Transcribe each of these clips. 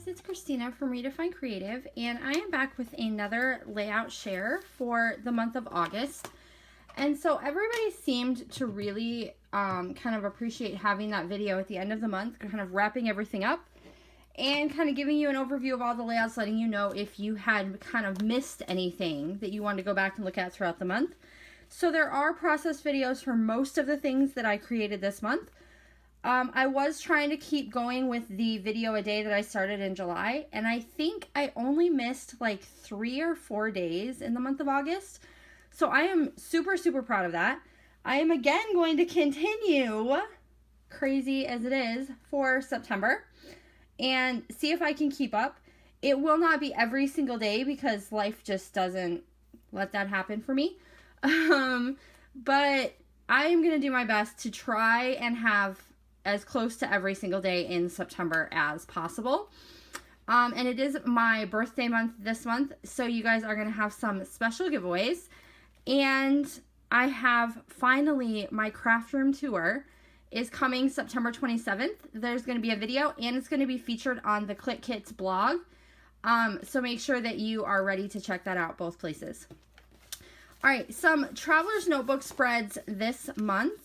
it's Christina from Redefine Creative, and I am back with another layout share for the month of August. And so everybody seemed to really kind of appreciate having that video at the end of the month, kind of wrapping everything up and kind of giving you an overview of all the layouts, letting you know if you had kind of missed anything that you wanted to go back and look at throughout the month. So there are process videos for most of the things that I created this month. I was trying to keep going with the video a day that I started in July, and I think I only missed like 3 or 4 days in the month of August. So I am super, super proud of that. I am again going to continue, crazy as it is, for September and see if I can keep up. It will not be every single day because life just doesn't let that happen for me. But I am going to do my best to try and have as close to every single day in September as possible. And it is my birthday month this month, so you guys are going to have some special giveaways. And I have finally, my craft room tour is coming September 27th. There's going to be a video, and it's going to be featured on the Click Kits blog. So make sure that you are ready to check that out, both places. All right, some Traveler's Notebook spreads this month.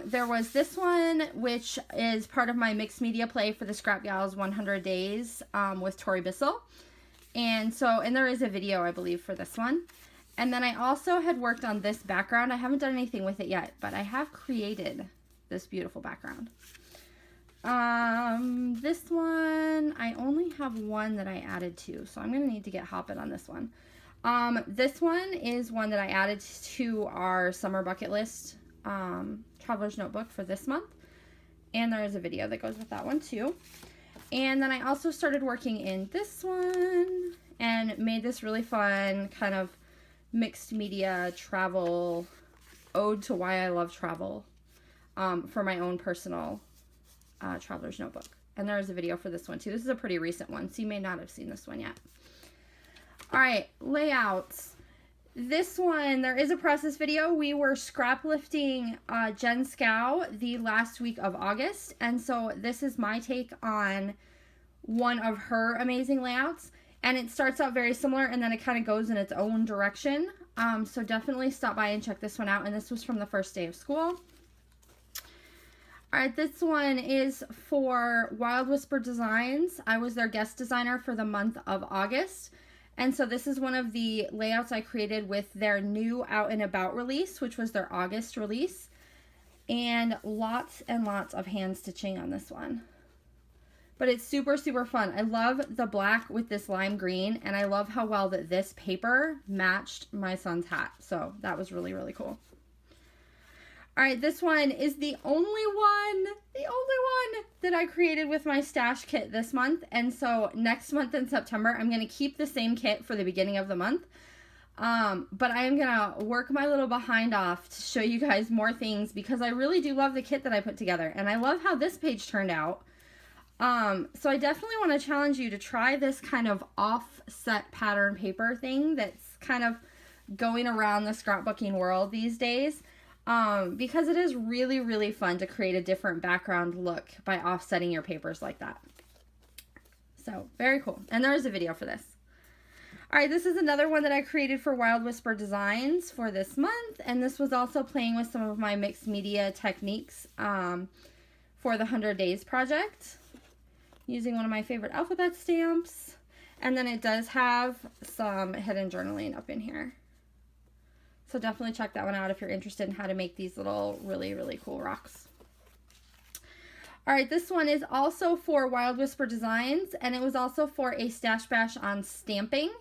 There was this one, which is part of my mixed media play for the Scrap Gals 100 Days with Tori Bissell. And there is a video, I believe, for this one. And then I also had worked on this background. I haven't done anything with it yet, but I have created this beautiful background. This one, I only have one that I added to, so I'm going to need to get hopping on this one. This one is one that I added to our summer bucket list Traveler's Notebook for this month, and there is a video that goes with that one too. And then I also started working in this one and made this really fun kind of mixed media travel ode to why I love travel for my own personal Traveler's Notebook. And there is a video for this one too. This is a pretty recent one, so you may not have seen this one yet. All right, layouts. This one, there is a process video. We were scrap lifting Jen Scow the last week of August. And so this is my take on one of her amazing layouts. And it starts out very similar and then it kind of goes in its own direction. So definitely stop by and check this one out. And this was from the first day of school. All right, this one is for Wild Whisper Designs. I was their guest designer for the month of August. And so this is one of the layouts I created with their new Out and About release, which was their August release. And lots of hand stitching on this one. But it's super, super fun. I love the black with this lime green, and I love how well that this paper matched my son's hat. So that was really, really cool. All right, this one is the only one that I created with my stash kit this month. And so next month in September, I'm going to keep the same kit for the beginning of the month. But I am going to work my little behind off to show you guys more things because I really do love the kit that I put together. And I love how this page turned out. So I definitely want to challenge you to try this kind of offset pattern paper thing that's kind of going around the scrapbooking world these days. Because it is really, really fun to create a different background look by offsetting your papers like that. So, very cool. And there is a video for this. All right, this is another one that I created for Wild Whisper Designs for this month. And this was also playing with some of my mixed media techniques for the 100 Days project. Using one of my favorite alphabet stamps. And then it does have some hidden journaling up in here. So definitely check that one out if you're interested in how to make these little really, really cool rocks. All right, this one is also for Wild Whisper Designs, and it was also for a stash bash on stamping.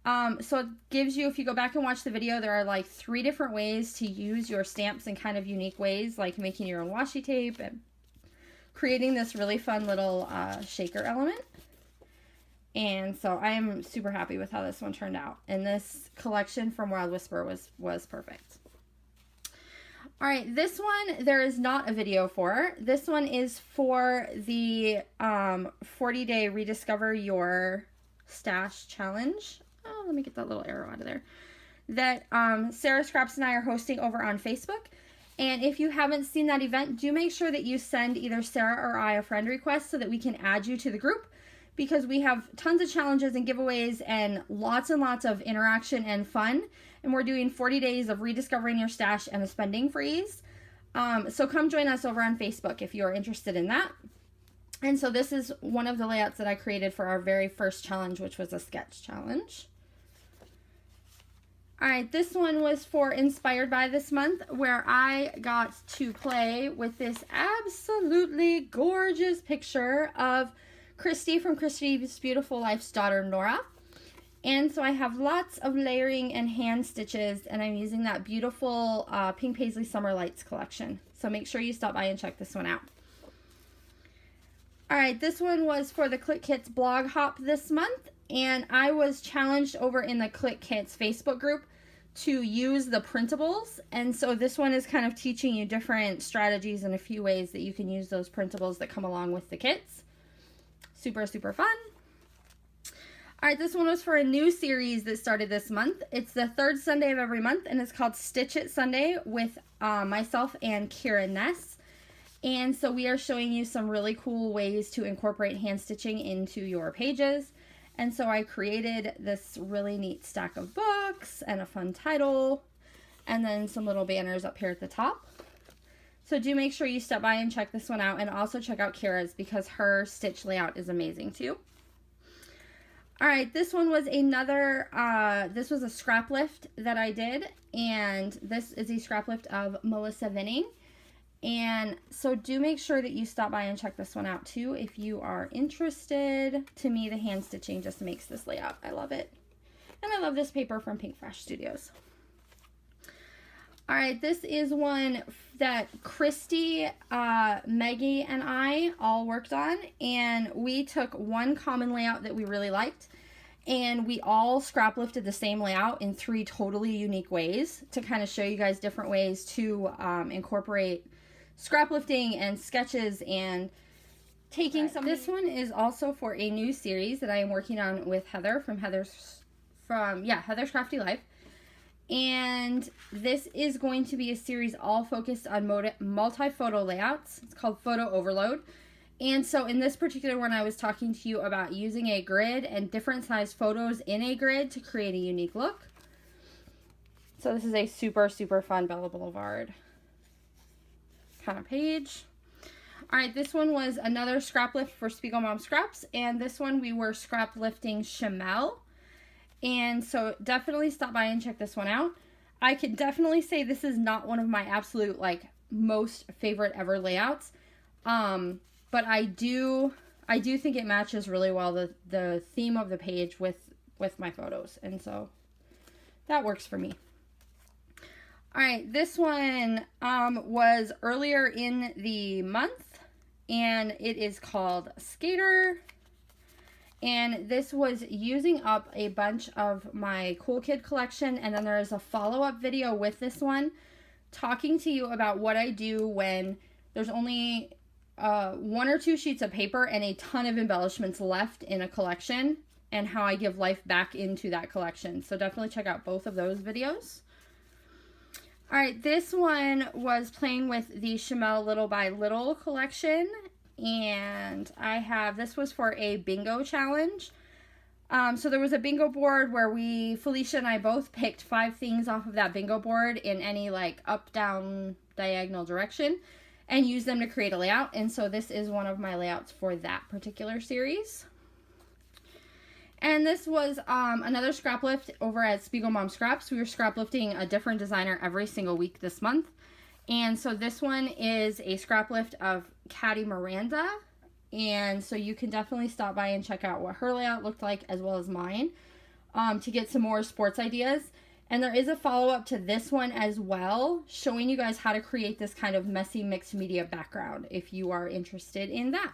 So it gives you, if you go back and watch the video, there are like 3 different ways to use your stamps in kind of unique ways, like making your own washi tape and creating this really fun little shaker element. And so I am super happy with how this one turned out. And this collection from Wild Whisper was perfect. All right, this one there is not a video for. This one is for the 40-day Rediscover Your Stash Challenge. Oh, let me get that little arrow out of there. That Sarah Scraps and I are hosting over on Facebook. And if you haven't seen that event, do make sure that you send either Sarah or I a friend request so that we can add you to the group, because we have tons of challenges and giveaways and lots of interaction and fun. And we're doing 40 days of rediscovering your stash and a spending freeze. So come join us over on Facebook if you're interested in that. And so this is one of the layouts that I created for our very first challenge, which was a sketch challenge. All right, this one was for Inspired By this month, where I got to play with this absolutely gorgeous picture of Christy from Christy's Beautiful Life's daughter, Nora. And so I have lots of layering and hand stitches, and I'm using that beautiful Pink Paisley Summer Lights collection. So make sure you stop by and check this one out. All right, this one was for the Click Kits blog hop this month, and I was challenged over in the Click Kits Facebook group to use the printables. And so this one is kind of teaching you different strategies and a few ways that you can use those printables that come along with the kits. Super fun. All right, this one was for a new series that started this month. It's the third Sunday of every month, and it's called Stitch It Sunday with myself and Kira Ness. And so we are showing you some really cool ways to incorporate hand stitching into your pages. And so I created this really neat stack of books and a fun title, and then some little banners up here at the top. So do make sure you stop by and check this one out, and also check out Kira's, because her stitch layout is amazing too. All right, this one was another, this was a scrap lift that I did, and this is a scrap lift of Melissa Vinning. And so do make sure that you stop by and check this one out too if you are interested. To me, the hand stitching just makes this layout. I love it. And I love this paper from Pink Fresh Studios. All right, this is one that Christy, Maggie, and I all worked on. And we took one common layout that we really liked, and we all scrap lifted the same layout in 3 totally unique ways to kind of show you guys different ways to incorporate scrap lifting and sketches and taking some. This one is also for a new series that I am working on with Heather from Heather's Crafty Life. And this is going to be a series all focused on multi-photo layouts. It's called Photo Overload. And so in this particular one, I was talking to you about using a grid and different size photos in a grid to create a unique look. So this is a super fun Bella Boulevard kind of page. All right, this one was another scrap lift for Spiegel Mom Scraps, and this one we were scrap lifting Chamel. And so definitely stop by and check this one out. I can definitely say this is not one of my absolute most favorite ever layouts, but I do think it matches really well the theme of the page with my photos, and so that works for me. All right, this one was earlier in the month, and it is called Skater. And this was using up a bunch of my Cool Kid collection, and then there is a follow-up video with this one talking to you about what I do when there's only 1 or 2 sheets of paper and a ton of embellishments left in a collection, and how I give life back into that collection. So definitely check out both of those videos. All right, this one was playing with the Chamel Little by Little collection, and this was for a bingo challenge. So there was a bingo board where Felicia and I both picked 5 things off of that bingo board in any up, down, diagonal direction, and used them to create a layout. And so this is one of my layouts for that particular series. And this was another scrap lift over at Spiegel Mom Scraps. We were scrap lifting a different designer every single week this month. And so this one is a scrap lift of Caddy Miranda. And so you can definitely stop by and check out what her layout looked like as well as mine to get some more sports ideas. And there is a follow-up to this one as well, showing you guys how to create this kind of messy mixed media background if you are interested in that.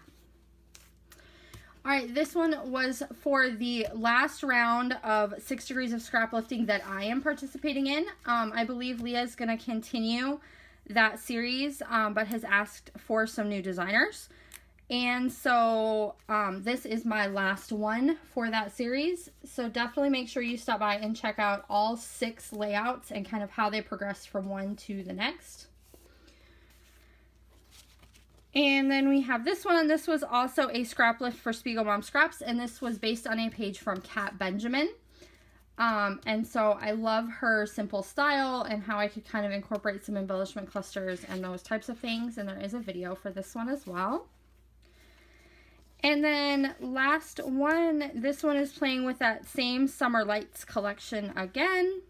All right, this one was for the last round of 6 Degrees of Scrap Lifting that I am participating in. I believe Leah's going to continue that series, but has asked for some new designers. And so this is my last one for that series. So definitely make sure you stop by and check out all 6 layouts and kind of how they progress from one to the next. And then we have this one, and this was also a scrap lift for Spiegel Mom Scraps, and this was based on a page from Kat Benjamin. And so I love her simple style and how I could kind of incorporate some embellishment clusters and those types of things. And there is a video for this one as well. And then last one, this one is playing with that same Summer Lights collection again.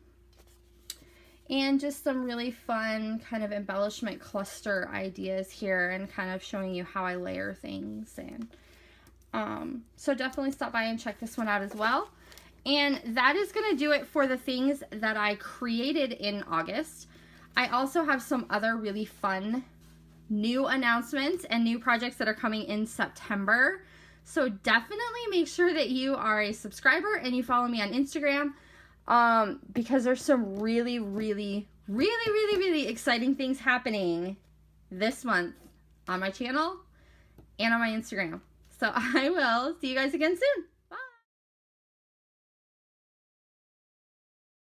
And just some really fun kind of embellishment cluster ideas here and kind of showing you how I layer things. And so definitely stop by and check this one out as well. And that is going to do it for the things that I created in August. I also have some other really fun new announcements and new projects that are coming in September. So definitely make sure that you are a subscriber and you follow me on Instagram, because there's some really exciting things happening this month on my channel and on my Instagram. So I will see you guys again soon.